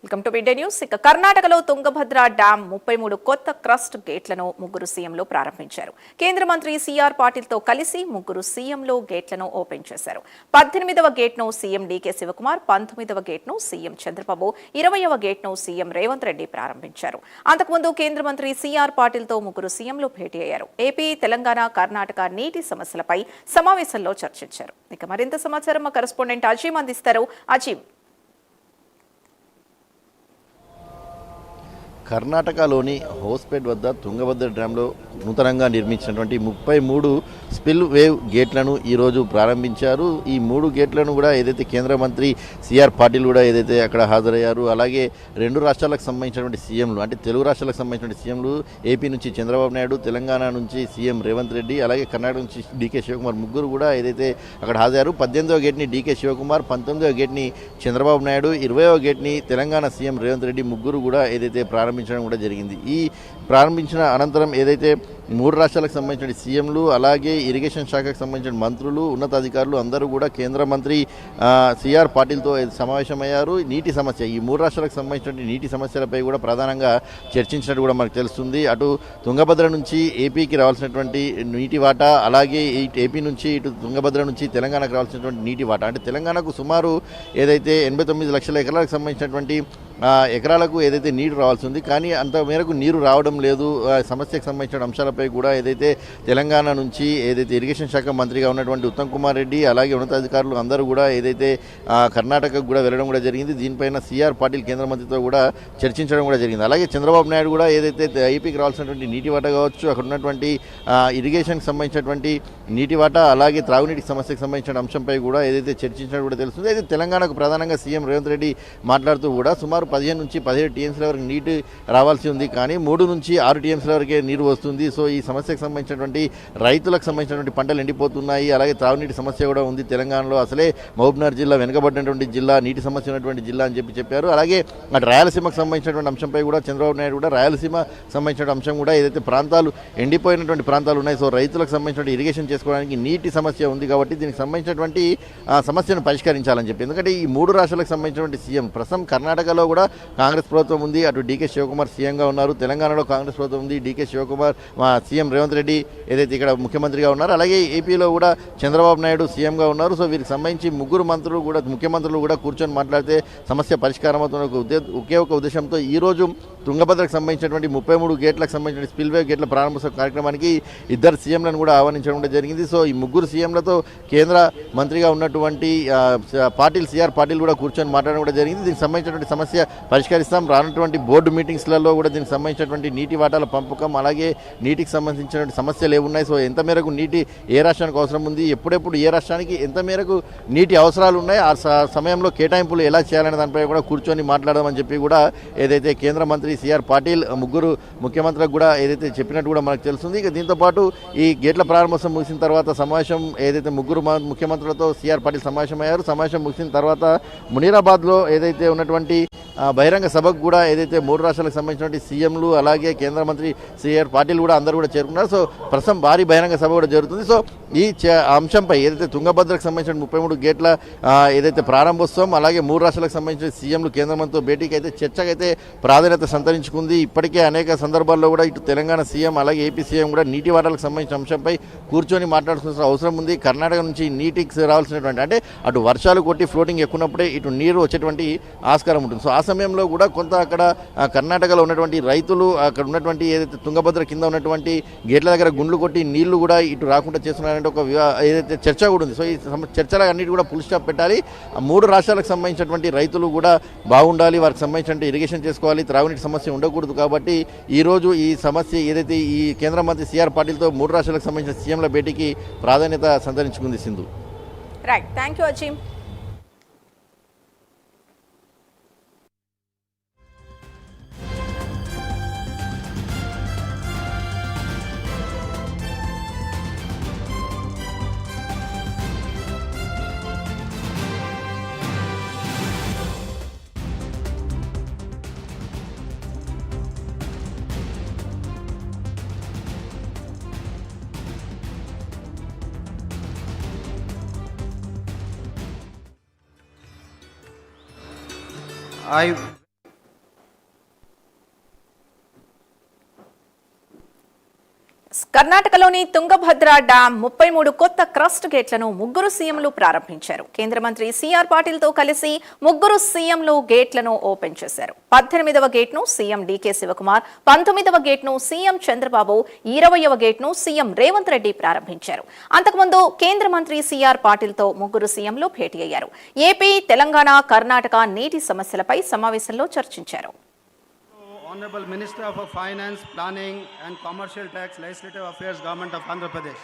Welcome to బిడ్డే news. ఇక కర్ణాటకలో తుంగభద్ర డ్యామ్ 33 కొత్త క్రస్ట్ గేట్లను ముగ్గురు సీఎంలు ప్రారంభించారు. కేంద్ర మంత్రి సిఆర్ పాటిల్తో కలిసి ముగ్గురు సీఎంలు గేట్లను ఓపెన్ చేశారు. 18వ గేట్ను సీఎం డీకే శివకుమార్, 19వ గేట్ను సీఎం చంద్రబాబు, 20వ గేట్ను సీఎం రేవంత్ రెడ్డి ప్రారంభించారు. అంతకుముందు కేంద్ర మంత్రి సిఆర్ పాటిల్తో ముగ్గురు సీఎంలు భేటీ అయ్యారు. ఏపీ, తెలంగాణ, కర్ణాటక నీటి సమస్యలపై సమావేశంలో చర్చించారు. ఇక మరింత సమాచారం మా కరెస్పాండెంట్ అజీమ్ అందిస్తారు. అజీమ్, కర్ణాటకలోని హోస్పేట్ వద్ద తుంగభద్ర డ్యాంలో నూతనంగా నిర్మించినటువంటి 33 స్పిల్ వేవ్ గేట్లను ఈరోజు ప్రారంభించారు. ఈ 3 గేట్లను కూడా ఏదైతే కేంద్ర మంత్రి సిఆర్ పాటిల్ కూడా ఏదైతే అక్కడ హాజరయ్యారు, అలాగే 2 రాష్ట్రాలకు సంబంధించినటువంటి సీఎంలు, అంటే తెలుగు రాష్ట్రాలకు సంబంధించినటువంటి సీఎంలు, ఏపీ నుంచి చంద్రబాబు నాయుడు, తెలంగాణ నుంచి సీఎం రేవంత్ రెడ్డి, అలాగే కర్ణాటక నుంచి డీకే శివకుమార్ ముగ్గురు కూడా ఏదైతే అక్కడ హాజరయ్యారు. 18వ గేట్ని డీకే శివకుమార్, 19వ గేట్ని చంద్రబాబు నాయుడు, 20వ గేట్ని తెలంగాణ సీఎం రేవంత్ రెడ్డి ముగ్గురు కూడా ఏదైతే ప్రారంభించడం కూడా జరిగింది. ఈ ప్రారంభించిన అనంతరం ఏదైతే 3 రాష్ట్రాలకు సంబంధించిన సీఎంలు, అలాగే ఇరిగేషన్ శాఖకు సంబంధించిన మంత్రులు, ఉన్నతాధికారులు అందరూ కూడా కేంద్ర మంత్రి సిఆర్ పాటిల్తో సమావేశమయ్యారు. నీటి సమస్య, ఈ 3 రాష్ట్రాలకు సంబంధించిన నీటి సమస్యలపై కూడా ప్రధానంగా చర్చించినట్టు కూడా మనకు తెలుస్తుంది. అటు తుంగభద్ర నుంచి ఏపీకి రావాల్సినటువంటి నీటి వాటా, అలాగే ఏపీ నుంచి ఇటు తుంగభద్ర నుంచి తెలంగాణకు రావాల్సినటువంటి నీటి వాటా, అంటే తెలంగాణకు సుమారు ఏదైతే 89 లక్షల ఎకరాలకు సంబంధించినటువంటి ఎకరాలకు ఏదైతే నీరు రావాల్సి ఉంది, కానీ అంత మేరకు నీరు రావడం లేదు. సమస్యకు సంబంధించిన అంశాలపై కూడా ఏదైతే తెలంగాణ నుంచి ఏదైతే ఇరిగేషన్ శాఖ మంత్రిగా ఉన్నటువంటి ఉత్తమ్ కుమార్ రెడ్డి, అలాగే ఉన్నతాధికారులు అందరూ కూడా ఏదైతే కర్ణాటకకు కూడా వెళ్ళడం కూడా జరిగింది. దీనిపైన సిఆర్ పాటిల్ కేంద్ర మంత్రితో కూడా చర్చించడం కూడా జరిగింది. అలాగే చంద్రబాబు నాయుడు కూడా ఏదైతే ఏపీకి రావాల్సినటువంటి నీటి వాటా కావచ్చు, అక్కడ ఉన్నటువంటి ఇరిగేషన్కి సంబంధించినటువంటి నీటి వాటా, అలాగే త్రాగునీటికి సమస్యకు సంబంధించిన అంశంపై కూడా ఏదైతే చర్చించినట్టు కూడా తెలుస్తుంది. అయితే తెలంగాణకు ప్రధానంగా సీఎం రేవంత్ రెడ్డి మాట్లాడుతూ కూడా సుమారు 15 నుంచి 17 టీఎంసీల వరకు నీటి రావాల్సి ఉంది, కానీ 3 నుంచి 6 టీఎంసీల వరకే నీరు వస్తుంది. సో ఈ సమస్యకు సంబంధించినటువంటి రైతులకు సంబంధించినటువంటి పంటలు ఎండిపోతున్నాయి, అలాగే త్రాగునీటి సమస్య కూడా ఉంది తెలంగాణలో. అసలే మహబూబ్నగర్ జిల్లా వెనుకబడినటువంటి జిల్లా, నీటి సమస్య ఉన్నటువంటి జిల్లా అని చెప్పారు. అలాగే అటు రాయలసీమకు సంబంధించినటువంటి అంశంపై కూడా చంద్రబాబు నాయుడు కూడా రాయలసీమ సంబంధించిన అంశం కూడా ఏదైతే ప్రాంతాలు ఎండిపోయినటువంటి ప్రాంతాలు ఉన్నాయి, సో రైతులకు సంబంధించిన ఇరిగేషన్ చేసుకోవడానికి నీటి సమస్య ఉంది, కాబట్టి దీనికి సంబంధించినటువంటి సమస్యను పరిష్కరించాలని చెప్పి. ఎందుకంటే ఈ 3 రాష్ట్రాలకు సంబంధించినటువంటి సీఎం ప్రస్తుతం కర్ణాటకలో కూడా కాంగ్రెస్ ప్రభుత్వం ఉంది, అటు డీకే శివకుమార్ సీఎంగా ఉన్నారు. తెలంగాణలో కాంగ్రెస్ ప్రభుత్వం ఉంది, డీకే శివకుమార్ సీఎం రేవంత్ రెడ్డి ఏదైతే ఇక్కడ ముఖ్యమంత్రిగా ఉన్నారు, అలాగే ఏపీలో కూడా చంద్రబాబు నాయుడు సీఎంగా ఉన్నారు. సో వీరికి సంబంధించి ముగ్గురు మంత్రులు కూడా, ముఖ్యమంత్రులు కూడా కూర్చొని మాట్లాడితే సమస్య పరిష్కారం అవుతున్న ఒకే ఒక ఉద్దేశంతో ఈరోజు తుంగభద్రకు సంబంధించినటువంటి 33 గేట్లకు సంబంధించిన స్పిల్వే గేట్ల ప్రారంభోత్సవ కార్యక్రమానికి 2 సీఎంలను కూడా ఆహ్వానించడం జరిగింది. సో ఈ ముగ్గురు సీఎంలతో కేంద్ర మంత్రిగా ఉన్నటువంటి సిఆర్ పాటిల్ కూడా కూర్చొని మాట్లాడడం కూడా జరిగింది. దీనికి సంబంధించినటువంటి సమస్య పరిష్కరిస్తాం, రానటువంటి బోర్డు మీటింగ్స్లలో కూడా దీనికి సంబంధించినటువంటి నీటి వాటాల పంపకం, అలాగే నీటికి సంబంధించినటువంటి సమస్యలు ఏమున్నాయి, సో ఎంత మేరకు నీటి ఏ రాష్ట్రానికి అవసరం ఉంది, ఎప్పుడెప్పుడు ఏ రాష్ట్రానికి ఎంత మేరకు నీటి అవసరాలు ఉన్నాయి, ఆ సమయంలో కేటాయింపులు ఎలా చేయాలనే దానిపై కూడా కూర్చొని మాట్లాడదామని చెప్పి కూడా ఏదైతే కేంద్ర మంత్రి సిఆర్ పాటిల్ ముగ్గురు ముఖ్యమంత్రులకు కూడా ఏదైతే చెప్పినట్టు కూడా మనకు తెలుస్తుంది. ఇక దీంతోపాటు ఈ గేట్ల ప్రారంభోత్సవం ముగిసిన తర్వాత సమావేశం ఏదైతే ముగ్గురు ముఖ్యమంత్రులతో సిఆర్ పాటిల్ సమావేశమయ్యారు. సమావేశం ముగిసిన తర్వాత మునీరాబాద్లో ఏదైతే ఉన్నటువంటి బహిరంగ సభకు కూడా ఏదైతే 3 రాష్ట్రాలకు సంబంధించినటువంటి సీఎంలు, అలాగే కేంద్ర మంత్రి సిఆర్ పాటిల్ కూడా అందరూ కూడా చేరుకున్నారు. సో ప్రస్తుతం భారీ బహిరంగ సభ కూడా జరుగుతుంది. సో ఈ అంశంపై ఏదైతే తుంగభద్రకు సంబంధించిన 33 గేట్ల ఏదైతే ప్రారంభోత్సవం, అలాగే 3 రాష్ట్రాలకు సంబంధించిన సీఎంలు కేంద్ర మంత్రితో భేటీకి అయితే చర్చకైతే ప్రాధాన్యత సంతరించుకుంది. ఇప్పటికే అనేక సందర్భాల్లో కూడా ఇటు తెలంగాణ సీఎం, అలాగే ఏపీ సీఎం కూడా నీటి వాటాలకు సంబంధించిన అంశంపై కూర్చొని మాట్లాడుతున్న అవసరం ఉంది. కర్ణాటక నుంచి నీటికి రావాల్సినటువంటి, అంటే అటు వర్షాలు కొట్టి ఫ్లోటింగ్ ఎక్కున్నప్పుడే ఇటు నీరు వచ్చేటువంటి ఆస్కారం ఉంటుంది. సో ఆ సమయంలో కూడా కొంత అక్కడ కర్ణాటకలో ఉన్నటువంటి రైతులు, అక్కడ ఉన్నటువంటి ఏదైతే తుంగభద్ర కింద ఉన్నటువంటి గేట్ల దగ్గర గుండ్లు కొట్టి నీళ్లు కూడా ఇటు రాకుండా చేస్తున్నారంటే ఒక ఏదైతే చర్చ కూడా ఉంది. సో ఈ చర్చలకు అన్నిటి కూడా ఫుల్ స్టాప్ పెట్టాలి. 3 రాష్ట్రాలకు సంబంధించినటువంటి రైతులు కూడా బాగుండాలి, వారికి సంబంధించిన ఇరిగేషన్ చేసుకోవాలి, త్రాగునీటి సమస్య ఉండకూడదు. కాబట్టి ఈరోజు ఈ సమస్య ఏదైతే ఈ కేంద్ర మంత్రి సిఆర్ పాటిల్తో 3 రాష్ట్రాలకు సంబంధించిన సీఎంల భేటీకి ప్రాధాన్యత సంతరించుకుంది. Sindhu. Right, thank you Azeem. కర్ణాటకలోని తుంగభద్ర డ్యాం 33 కొత్త క్రస్ట్ గేట్లను ముగ్గురు సీఎంలు ప్రారంభించారు. కేంద్ర మంత్రి సిఆర్ పాటిల్తో కలిసి ముగ్గురు సీఎంలు గేట్లను ఓపెన్ చేశారు. 18వ గేట్ను సీఎం డీకే శివకుమార్, 19వ గేట్ను సీఎం చంద్రబాబు, 20వ గేట్ను సీఎం రేవంత్ రెడ్డి ప్రారంభించారు. అంతకుముందు కేంద్ర మంత్రి సిఆర్ పాటిల్తో ముగ్గురు సీఎంలు భేటీ అయ్యారు. ఏపీ, తెలంగాణ, కర్ణాటక నీటి సమస్యలపై సమావేశంలో చర్చించారు. Honorable Minister of Finance, Planning and Commercial Tax, Legislative Affairs, Government of Andhra Pradesh.